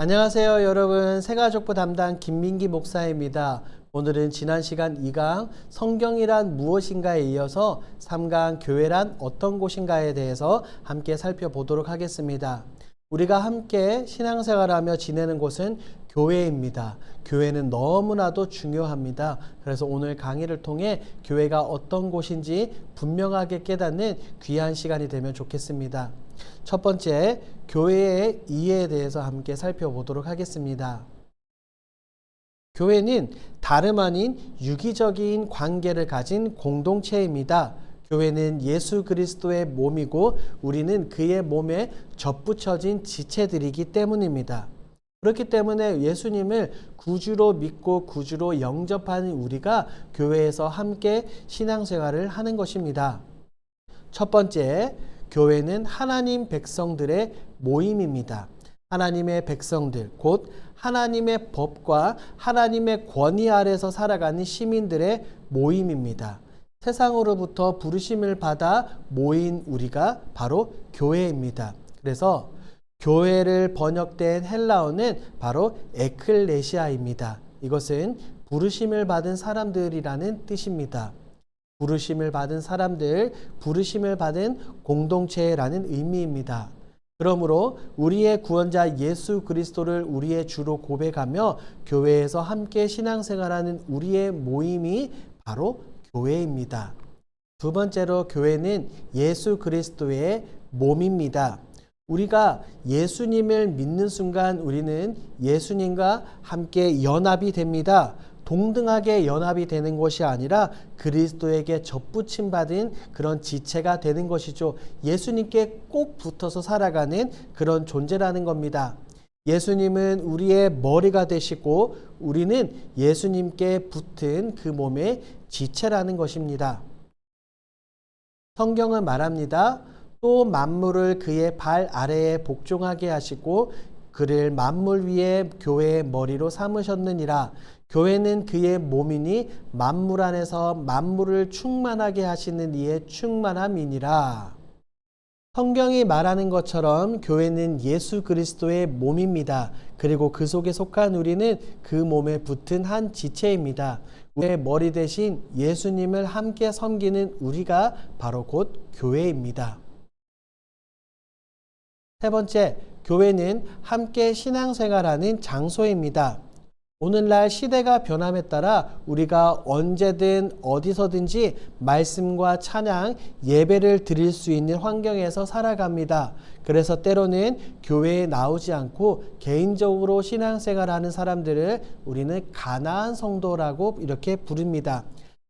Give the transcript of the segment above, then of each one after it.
안녕하세요, 여러분. 새가족부 담당 김민기 목사입니다. 오늘은 지난 시간 2강 성경이란 무엇인가에 이어서 3강 교회란 어떤 곳인가에 대해서 함께 살펴보도록 하겠습니다. 우리가 함께 신앙생활하며 지내는 곳은 교회입니다. 교회는 너무나도 중요합니다. 그래서 오늘 강의를 통해 교회가 어떤 곳인지 분명하게 깨닫는 귀한 시간이 되면 좋겠습니다. 첫 번째, 교회의 이해에 대해서 함께 살펴보도록 하겠습니다. 교회는 다름 아닌 유기적인 관계를 가진 공동체입니다. 교회는 예수 그리스도의 몸이고 우리는 그의 몸에 접붙여진 지체들이기 때문입니다. 그렇기 때문에 예수님을 구주로 믿고 구주로 영접하는 우리가 교회에서 함께 신앙생활을 하는 것입니다. 첫 번째, 교회는 하나님 백성들의 모임입니다. 하나님의 백성들, 곧 하나님의 법과 하나님의 권위 아래서 살아가는 시민들의 모임입니다. 세상으로부터 부르심을 받아 모인 우리가 바로 교회입니다. 그래서 교회를 번역된 헬라어는 바로 에클레시아입니다. 이것은 부르심을 받은 사람들이라는 뜻입니다. 부르심을 받은 사람들, 부르심을 받은 공동체라는 의미입니다. 그러므로 우리의 구원자 예수 그리스도를 우리의 주로 고백하며 교회에서 함께 신앙생활하는 우리의 모임이 바로 교회입니다. 두 번째로 교회는 예수 그리스도의 몸입니다. 우리가 예수님을 믿는 순간 우리는 예수님과 함께 연합이 됩니다. 동등하게 연합이 되는 것이 아니라 그리스도에게 접붙임 받은 그런 지체가 되는 것이죠. 예수님께 꼭 붙어서 살아가는 그런 존재라는 겁니다. 예수님은 우리의 머리가 되시고 우리는 예수님께 붙은 그 몸의 지체라는 것입니다. 성경은 말합니다. 또 만물을 그의 발 아래에 복종하게 하시고 그를 만물 위에 교회의 머리로 삼으셨느니라. 교회는 그의 몸이니 만물 안에서 만물을 충만하게 하시는 이의 충만함이니라. 성경이 말하는 것처럼 교회는 예수 그리스도의 몸입니다. 그리고 그 속에 속한 우리는 그 몸에 붙은 한 지체입니다. 우리의 머리 대신 예수님을 함께 섬기는 우리가 바로 곧 교회입니다. 세 번째, 교회는 함께 신앙생활하는 장소입니다. 오늘날 시대가 변함에 따라 우리가 언제든 어디서든지 말씀과 찬양, 예배를 드릴 수 있는 환경에서 살아갑니다. 그래서 때로는 교회에 나오지 않고 개인적으로 신앙생활하는 사람들을 우리는 가나안 성도라고 이렇게 부릅니다.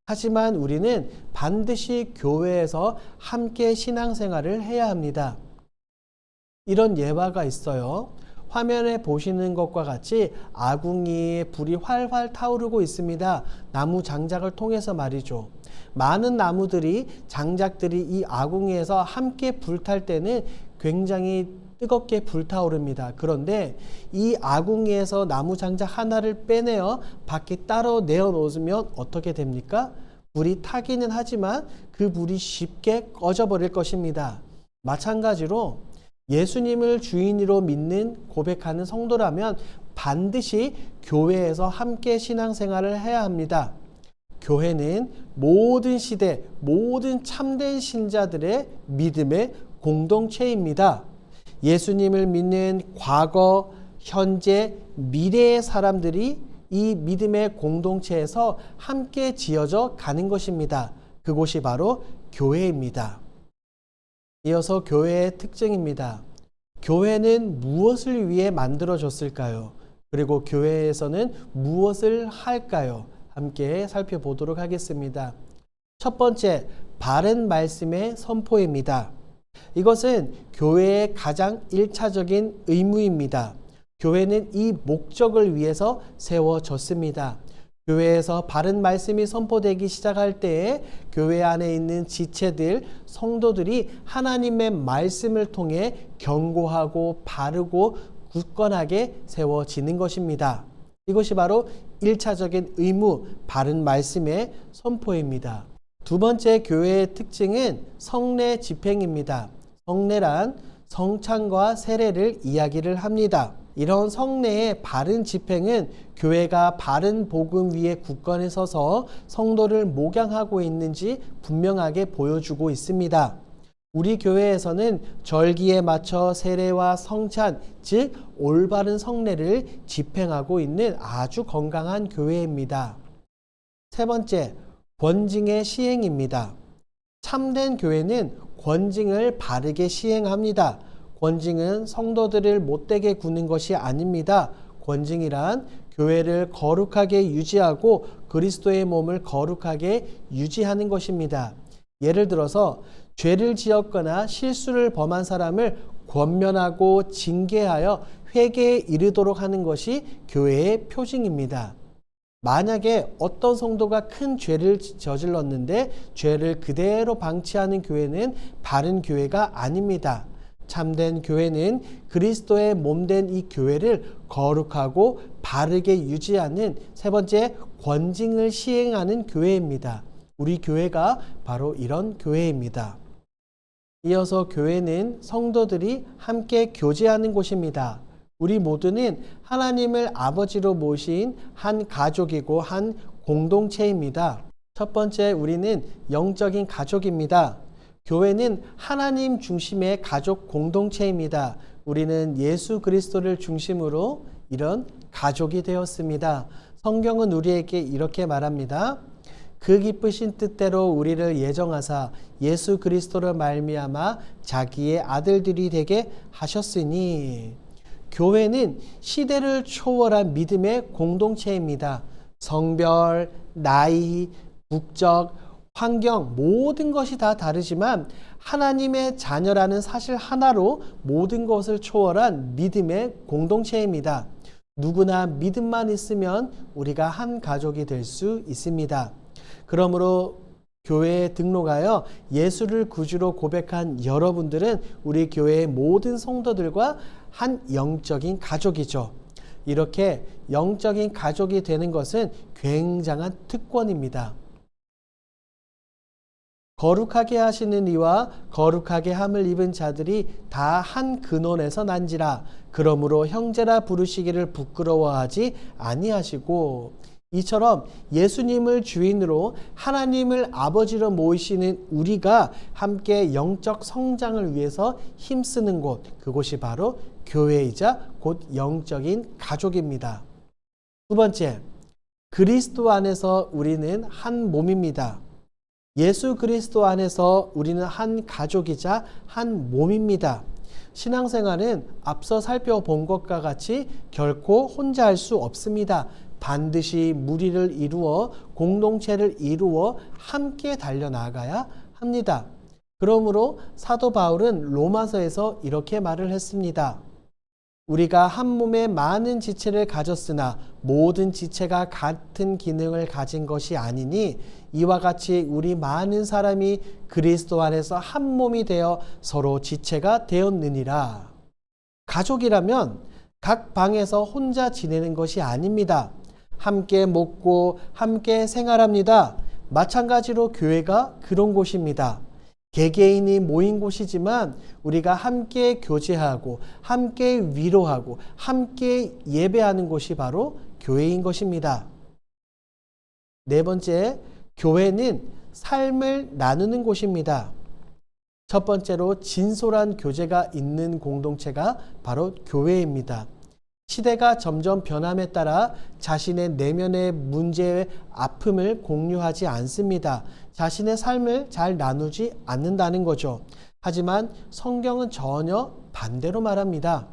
하지만 우리는 반드시 교회에서 함께 신앙생활을 해야 합니다. 이런 예화가 있어요. 화면에 보시는 것과 같이 아궁이에 불이 활활 타오르고 있습니다. 나무 장작을 통해서 말이죠. 많은 나무들이, 장작들이 이 아궁이에서 함께 불탈 때는 굉장히 뜨겁게 불타오릅니다. 그런데 이 아궁이에서 나무 장작 하나를 빼내어 밖에 따로 내어놓으면 어떻게 됩니까? 불이 타기는 하지만 그 불이 쉽게 꺼져버릴 것입니다. 마찬가지로 예수님을 주인으로 믿는 고백하는 성도라면 반드시 교회에서 함께 신앙생활을 해야 합니다. 교회는 모든 시대, 모든 참된 신자들의 믿음의 공동체입니다. 예수님을 믿는 과거, 현재, 미래의 사람들이 이 믿음의 공동체에서 함께 지어져 가는 것입니다. 그곳이 바로 교회입니다. 이어서 교회의 특징입니다. 교회는 무엇을 위해 만들어졌을까요? 그리고 교회에서는 무엇을 할까요? 함께 살펴보도록 하겠습니다. 첫 번째, 바른 말씀의 선포입니다. 이것은 교회의 가장 1차적인 의무입니다. 교회는 이 목적을 위해서 세워졌습니다. 교회에서 바른 말씀이 선포되기 시작할 때에 교회 안에 있는 지체들, 성도들이 하나님의 말씀을 통해 견고하고 바르고 굳건하게 세워지는 것입니다. 이것이 바로 1차적인 의무, 바른 말씀의 선포입니다. 두 번째 교회의 특징은 성례 집행입니다. 성례란 성찬과 세례를 이야기를 합니다. 이런 성례의 바른 집행은 교회가 바른 복음 위에 굳건히 서서 성도를 목양하고 있는지 분명하게 보여주고 있습니다. 우리 교회에서는 절기에 맞춰 세례와 성찬, 즉 올바른 성례를 집행하고 있는 아주 건강한 교회입니다. 세 번째, 권징의 시행입니다. 참된 교회는 권징을 바르게 시행합니다. 권징은 성도들을 못되게 구는 것이 아닙니다. 권징이란 교회를 거룩하게 유지하고 그리스도의 몸을 거룩하게 유지하는 것입니다. 예를 들어서 죄를 지었거나 실수를 범한 사람을 권면하고 징계하여 회개에 이르도록 하는 것이 교회의 표징입니다. 만약에 어떤 성도가 큰 죄를 저질렀는데 죄를 그대로 방치하는 교회는 바른 교회가 아닙니다. 참된 교회는 그리스도의 몸된 이 교회를 거룩하고 바르게 유지하는 세 번째 권징을 시행하는 교회입니다. 우리 교회가 바로 이런 교회입니다. 이어서 교회는 성도들이 함께 교제하는 곳입니다. 우리 모두는 하나님을 아버지로 모신 한 가족이고 한 공동체입니다. 첫 번째, 우리는 영적인 가족입니다. 교회는 하나님 중심의 가족 공동체입니다. 우리는 예수 그리스도를 중심으로 이런 가족이 되었습니다. 성경은 우리에게 이렇게 말합니다. 그 기쁘신 뜻대로 우리를 예정하사 예수 그리스도로 말미암아 자기의 아들들이 되게 하셨으니. 교회는 시대를 초월한 믿음의 공동체입니다. 성별, 나이, 국적, 환경 모든 것이 다 다르지만 하나님의 자녀라는 사실 하나로 모든 것을 초월한 믿음의 공동체입니다. 누구나 믿음만 있으면 우리가 한 가족이 될 수 있습니다. 그러므로 교회에 등록하여 예수를 구주로 고백한 여러분들은 우리 교회의 모든 성도들과 한 영적인 가족이죠. 이렇게 영적인 가족이 되는 것은 굉장한 특권입니다. 거룩하게 하시는 이와 거룩하게 함을 입은 자들이 다 한 근원에서 난지라. 그러므로 형제라 부르시기를 부끄러워하지 아니하시고. 이처럼 예수님을 주인으로 하나님을 아버지로 모이시는 우리가 함께 영적 성장을 위해서 힘쓰는 곳, 그곳이 바로 교회이자 곧 영적인 가족입니다. 두 번째, 그리스도 안에서 우리는 한 몸입니다. 예수 그리스도 안에서 우리는 한 가족이자 한 몸입니다. 신앙생활은 앞서 살펴본 것과 같이 결코 혼자 할 수 없습니다. 반드시 무리를 이루어 공동체를 이루어 함께 달려나가야 합니다. 그러므로 사도 바울은 로마서에서 이렇게 말을 했습니다. 우리가 한 몸에 많은 지체를 가졌으나 모든 지체가 같은 기능을 가진 것이 아니니 이와 같이 우리 많은 사람이 그리스도 안에서 한 몸이 되어 서로 지체가 되었느니라. 가족이라면 각 방에서 혼자 지내는 것이 아닙니다. 함께 먹고 함께 생활합니다. 마찬가지로 교회가 그런 곳입니다. 개개인이 모인 곳이지만 우리가 함께 교제하고 함께 위로하고 함께 예배하는 곳이 바로 교회인 것입니다. 네 번째, 교회는 삶을 나누는 곳입니다. 첫 번째로 진솔한 교제가 있는 공동체가 바로 교회입니다. 시대가 점점 변함에 따라 자신의 내면의 문제의 아픔을 공유하지 않습니다. 자신의 삶을 잘 나누지 않는다는 거죠. 하지만 성경은 전혀 반대로 말합니다.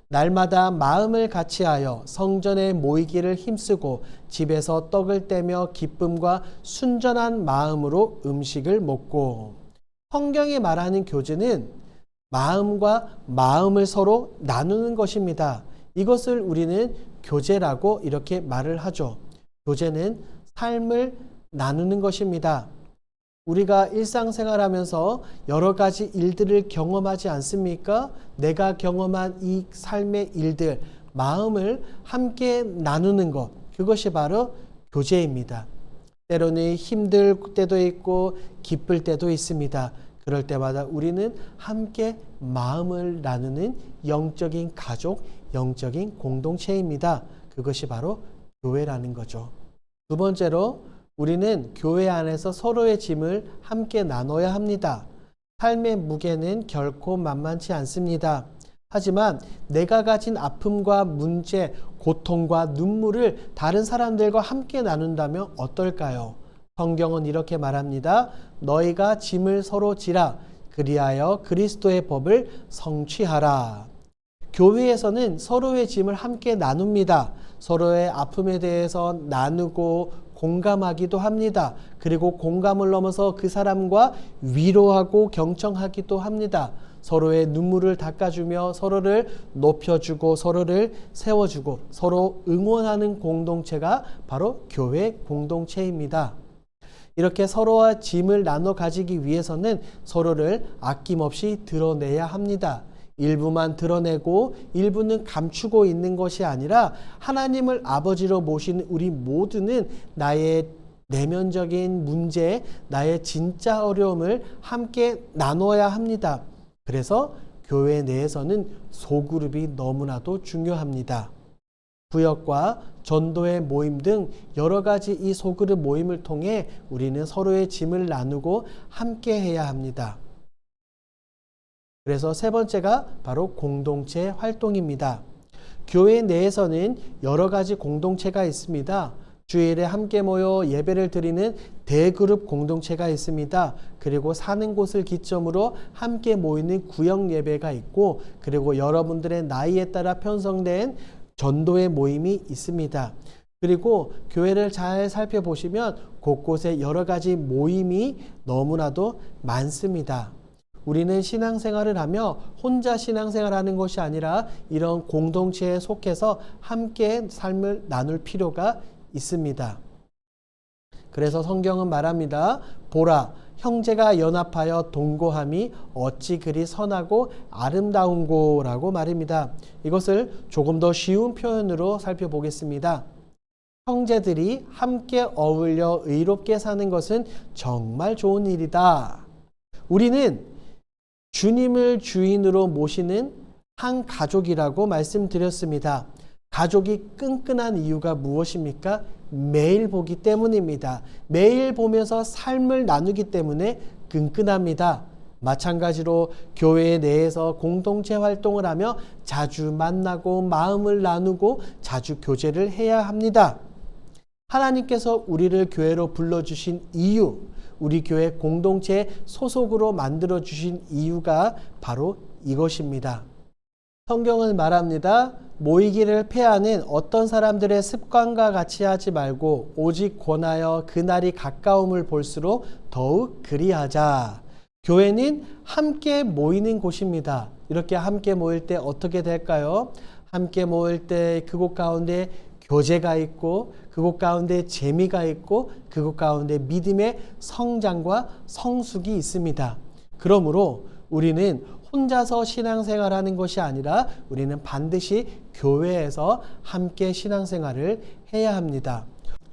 날마다 마음을 같이하여 성전에 모이기를 힘쓰고 집에서 떡을 떼며 기쁨과 순전한 마음으로 음식을 먹고. 성경이 말하는 교제는 마음과 마음을 서로 나누는 것입니다. 이것을 우리는 교제라고 이렇게 말을 하죠. 교제는 삶을 나누는 것입니다. 우리가 일상생활하면서 여러 가지 일들을 경험하지 않습니까? 내가 경험한 이 삶의 일들, 마음을 함께 나누는 것, 그것이 바로 교제입니다. 때로는 힘들 때도 있고 기쁠 때도 있습니다. 그럴 때마다 우리는 함께 마음을 나누는 영적인 가족, 영적인 공동체입니다. 그것이 바로 교회라는 거죠. 두 번째로 우리는 교회 안에서 서로의 짐을 함께 나눠야 합니다. 삶의 무게는 결코 만만치 않습니다. 하지만 내가 가진 아픔과 문제, 고통과 눈물을 다른 사람들과 함께 나눈다면 어떨까요? 성경은 이렇게 말합니다. 너희가 짐을 서로 지라 그리하여 그리스도의 법을 성취하라. 교회에서는 서로의 짐을 함께 나눕니다. 서로의 아픔에 대해서 나누고 공감하기도 합니다. 그리고 공감을 넘어서 그 사람과 위로하고 경청하기도 합니다. 서로의 눈물을 닦아주며 서로를 높여주고 서로를 세워주고 서로 응원하는 공동체가 바로 교회 공동체입니다. 이렇게 서로와 짐을 나눠 가지기 위해서는 서로를 아낌없이 드러내야 합니다. 일부만 드러내고 일부는 감추고 있는 것이 아니라 하나님을 아버지로 모신 우리 모두는 나의 내면적인 문제, 나의 진짜 어려움을 함께 나눠야 합니다. 그래서 교회 내에서는 소그룹이 너무나도 중요합니다. 구역과 전도의 모임 등 여러 가지 이 소그룹 모임을 통해 우리는 서로의 짐을 나누고 함께 해야 합니다. 그래서 세 번째가 바로 공동체 활동입니다. 교회 내에서는 여러 가지 공동체가 있습니다. 주일에 함께 모여 예배를 드리는 대그룹 공동체가 있습니다. 그리고 사는 곳을 기점으로 함께 모이는 구역 예배가 있고, 그리고 여러분들의 나이에 따라 편성된 전도의 모임이 있습니다. 그리고 교회를 잘 살펴보시면 곳곳에 여러 가지 모임이 너무나도 많습니다. 우리는 신앙생활을 하며 혼자 신앙생활하는 것이 아니라 이런 공동체에 속해서 함께 삶을 나눌 필요가 있습니다. 그래서 성경은 말합니다. 보라, 형제가 연합하여 동거함이 어찌 그리 선하고 아름다운고라고 말입니다. 이것을 조금 더 쉬운 표현으로 살펴보겠습니다. 형제들이 함께 어울려 의롭게 사는 것은 정말 좋은 일이다. 우리는 주님을 주인으로 모시는 한 가족이라고 말씀드렸습니다. 가족이 끈끈한 이유가 무엇입니까? 매일 보기 때문입니다. 매일 보면서 삶을 나누기 때문에 끈끈합니다. 마찬가지로 교회 내에서 공동체 활동을 하며 자주 만나고 마음을 나누고 자주 교제를 해야 합니다. 하나님께서 우리를 교회로 불러주신 이유, 우리 교회 공동체 소속으로 만들어주신 이유가 바로 이것입니다. 성경은 말합니다. 모이기를 패하는 어떤 사람들의 습관과 같이 하지 말고 오직 권하여 그날이 가까움을 볼수록 더욱 그리하자. 교회는 함께 모이는 곳입니다. 이렇게 함께 모일 때 어떻게 될까요? 함께 모일 때 그곳 가운데 교제가 있고 그곳 가운데 재미가 있고 그곳 가운데 믿음의 성장과 성숙이 있습니다. 그러므로 우리는 혼자서 신앙생활하는 것이 아니라 우리는 반드시 교회에서 함께 신앙생활을 해야 합니다.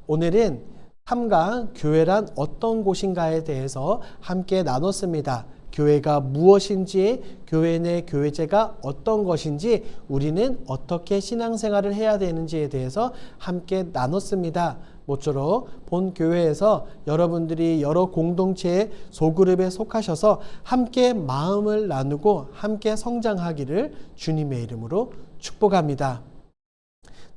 오늘은 3강 교회란 어떤 곳인가에 대해서 함께 나눴습니다. 교회가 무엇인지, 교회 내 교회제가 어떤 것인지, 우리는 어떻게 신앙생활을 해야 되는지에 대해서 함께 나눴습니다. 모쪼록 본 교회에서 여러분들이 여러 공동체의 소그룹에 속하셔서 함께 마음을 나누고 함께 성장하기를 주님의 이름으로 축복합니다.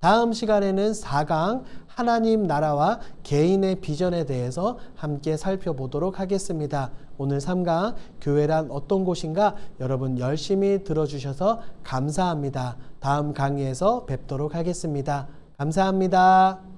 다음 시간에는 4강 하나님 나라와 개인의 비전에 대해서 함께 살펴보도록 하겠습니다. 오늘 3강 교회란 어떤 곳인가 여러분 열심히 들어주셔서 감사합니다. 다음 강의에서 뵙도록 하겠습니다. 감사합니다.